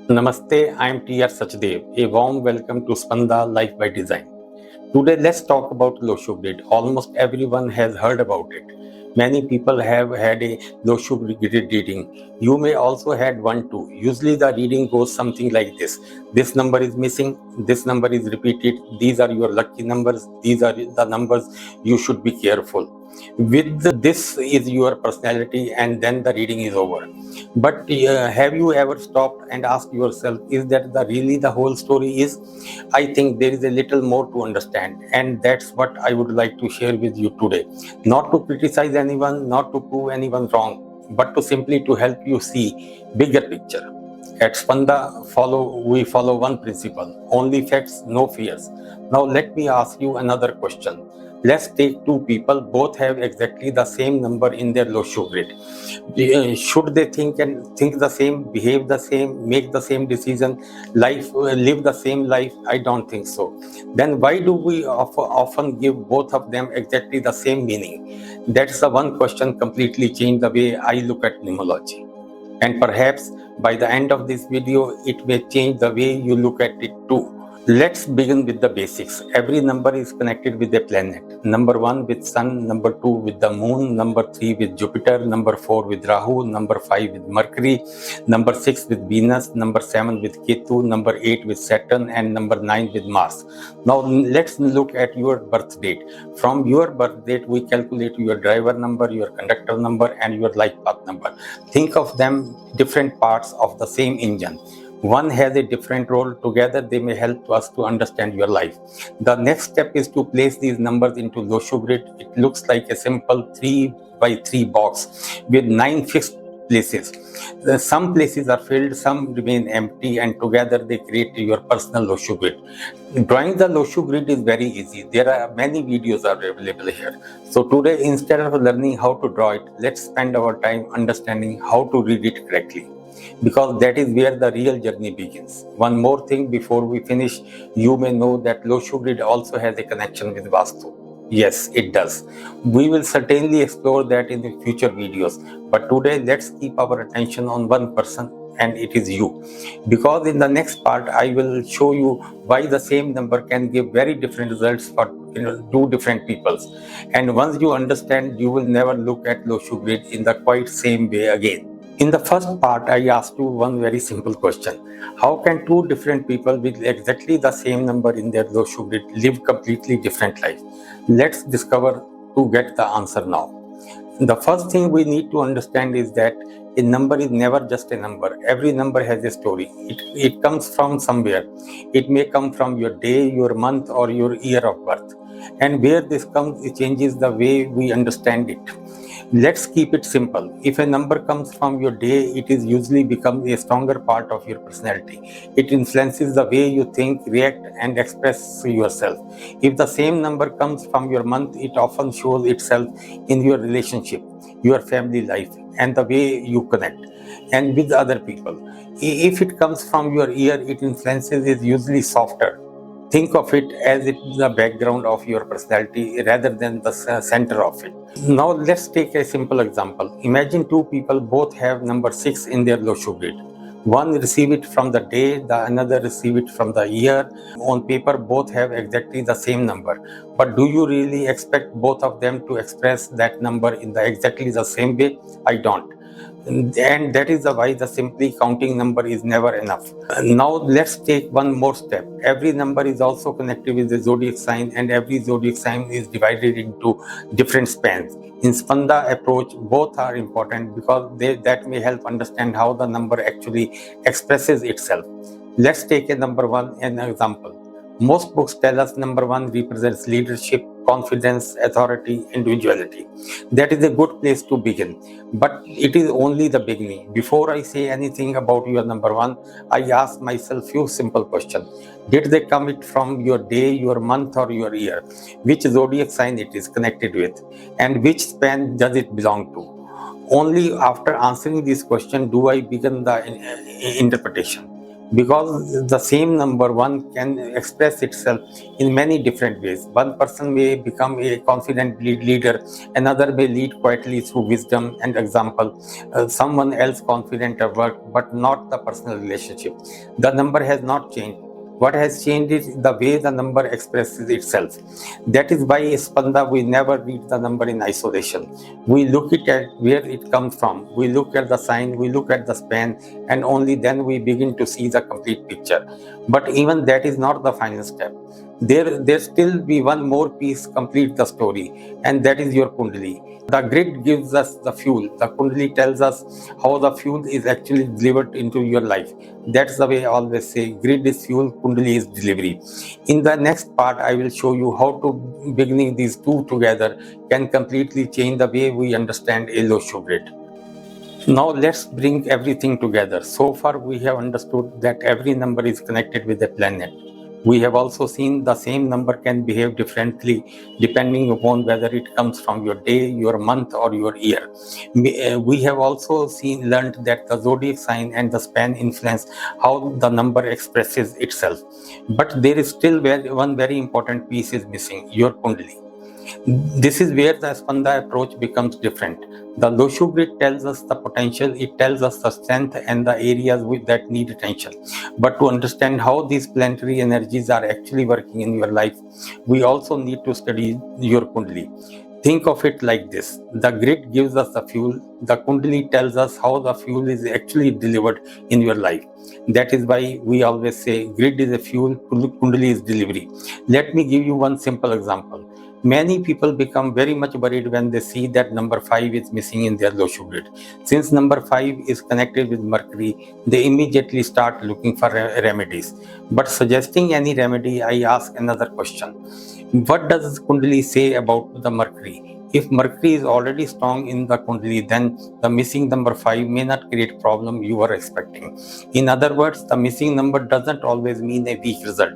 Namaste, I am R Sachdevv. A warm welcome to SAPANDA-Life by Design. Today, let's talk about Lo Shu Grid. Almost everyone has heard about it. Many people have had a Lo Shu Grid reading. You may also had one too. Usually, the reading goes something like this: this number is missing, this number is repeated, these are your lucky numbers, these are the numbers you should be careful. With this is your personality, and then the reading is over. But have you ever stopped and asked yourself, is that really the whole story is? I think there is a little more to understand, and that's what I would like to share with you today. Not to criticize anyone, not to prove anyone wrong, but to simply to help you see bigger picture. At Spanda, we follow one principle: only facts, no fears. Now let me ask you another question. Let's take two people, both have exactly the same number in their Lo Shu Grid. Should they think the same, behave the same, make the same decision, live the same life? I don't think so. Then why do we often give both of them exactly the same meaning? That's the one question completely changed the way I look at numerology. And perhaps by the end of this video, it may change the way you look at it too. Let's begin with the basics. Every number is connected with a planet. Number 1 with Sun, number 2 with the Moon, number 3 with Jupiter, number 4 with Rahu, number 5 with Mercury, number 6 with Venus, number 7 with Ketu, number 8 with Saturn, and number 9 with Mars. Now let's look at your birth date. From your birth date, we calculate your driver number, your conductor number, and your life path number. Think of them different parts of the same engine. One has a different role. Together they may help us to understand your life. The next step is to place these numbers into Lo Shu Grid. It looks like a simple 3 by 3 box with 9 fixed places. Some places are filled, some remain empty, and together they create your personal Lo Shu Grid. Drawing the Lo Shu Grid is very easy. There are many videos are available here. So today, instead of learning how to draw it, let's spend our time understanding how to read it correctly, because that is where the real journey begins. One more thing before we finish: you may know that Lo Shu Grid also has a connection with Vastu. Yes, it does. We will certainly explore that in the future videos, but today let's keep our attention on one person, and it is you. Because in the next part, I will show you why the same number can give very different results for two different peoples. And once you understand, you will never look at Lo Shu Grid in the quite same way again. In the first part, I asked you one very simple question: how can two different people with exactly the same number in their Lo Shu Grid live completely different lives? Let's discover to get the answer now. The first thing we need to understand is that a number is never just a number. Every number has a story. It comes from somewhere. It may come from your day, your month, or your year of birth. And where this comes, it changes the way we understand it. Let's keep it simple. If a number comes from your day, it is usually becomes a stronger part of your personality. It influences the way you think, react, and express yourself. If the same number comes from your month, it often shows itself in your relationship, your family life, and the way you connect and with other people. If it comes from your year, it influences is usually softer. Think of it as it is the background of your personality rather than the center of it. Now let's take a simple example. Imagine two people both have number 6 in their Lo Shu Grid. One receive it from the day, the another receive it from the year. On paper, both have exactly the same number. But do you really expect both of them to express that number in the exactly the same way? I don't. And that is why the simply counting number is never enough. Now let's take one more step. Every number is also connected with the zodiac sign, and every zodiac sign is divided into different spans. In Spanda approach, both are important because that may help understand how the number actually expresses itself. Let's take a number 1 an example. Most books tell us number 1 represents leadership, confidence, authority, individuality. That is a good place to begin, but it is only the beginning. Before I say anything about your number 1, I ask myself few simple questions. Did they come it from your day, your month, or your year? Which zodiac sign it is connected with, and which span does it belong to? Only after answering this question do I begin the interpretation. because the same number one can express itself in many different ways. One person may become a confident leader, another may lead quietly through wisdom and example, someone else confident at work, but not the personal relationship. The number has not changed. What has changed is the way the number expresses itself. That is why Spanda, we never read the number in isolation. We look at where it comes from. We look at the sign, we look at the span, and only then we begin to see the complete picture. But even that is not the final step. There still be one more piece complete the story, and that is your Kundli. The grid gives us the fuel. The Kundli tells us how the fuel is actually delivered into your life. That's the way I always say, grid is fuel, Kundli is delivery. In the next part, I will show you how to beginning these two together can completely change the way we understand a Lo Shu Grid. Now let's bring everything together. So far we have understood that every number is connected with a planet. We have also seen the same number can behave differently depending upon whether it comes from your day, your month, or your year. We have also learned that the zodiac sign and the span influence how the number expresses itself. But there is still one very important piece is missing, your Kundli. This is where the Spanda approach becomes different. The Lo Shu Grid tells us the potential, it tells us the strength and the areas that need attention. But to understand how these planetary energies are actually working in your life, we also need to study your Kundli. Think of it like this. The grid gives us the fuel. The Kundli tells us how the fuel is actually delivered in your life. That is why we always say grid is a fuel, Kundli is delivery. Let me give you one simple example. Many people become very much worried when they see that number 5 is missing in their Lo Shu Grid. Since number 5 is connected with Mercury, they immediately start looking for remedies. But suggesting any remedy, I ask another question. What does Kundli say about the Mercury? If Mercury is already strong in the Kundli, then the missing number 5 may not create problem you were expecting. In other words, the missing number doesn't always mean a weak result.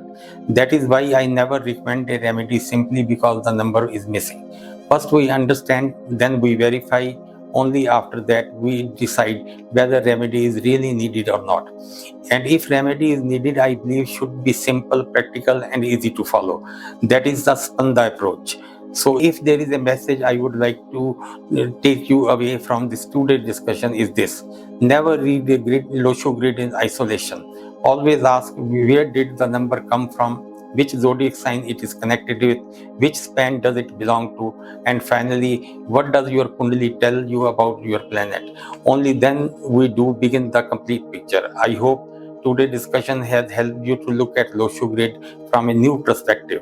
That is why I never recommend a remedy simply because the number is missing. First we understand, then we verify. Only after that we decide whether remedy is really needed or not. And if remedy is needed, I believe should be simple, practical, and easy to follow. That is the Spanda approach. So if there is a message I would like to take you away from this today's discussion is this. Never read the Lo Shu Grid in isolation. Always ask where did the number come from, which zodiac sign it is connected with, which span does it belong to, and finally, what does your Kundli tell you about your planet. Only then we do begin the complete picture. I hope today's discussion has helped you to look at Lo Shu Grid from a new perspective.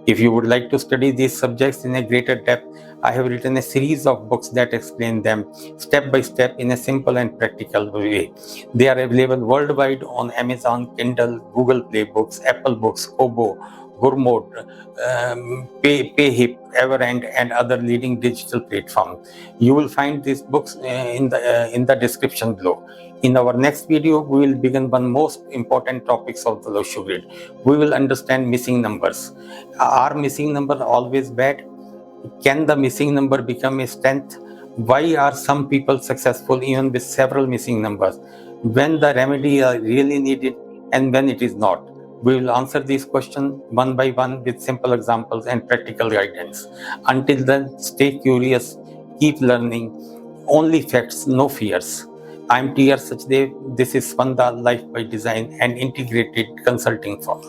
If you would like to study these subjects in a greater depth, I have written a series of books that explain them step by step in a simple and practical way. They are available worldwide on Amazon, Kindle, Google Play Books, Apple Books, Kobo, Gourmet, Payhip, Everend, and other leading digital platforms. You will find these books in the description below. In our next video, we will begin one most important topics of the Lo Shu Grid. We will understand missing numbers. Are missing numbers always bad? Can the missing number become a strength? Why are some people successful even with several missing numbers? When the remedy are really needed and when it is not? We will answer these questions one by one with simple examples and practical guidance. Until then, stay curious, keep learning. Only facts, no fears. I'm R Sachdevv. This is Spanda Life by Design, an integrated consulting firm.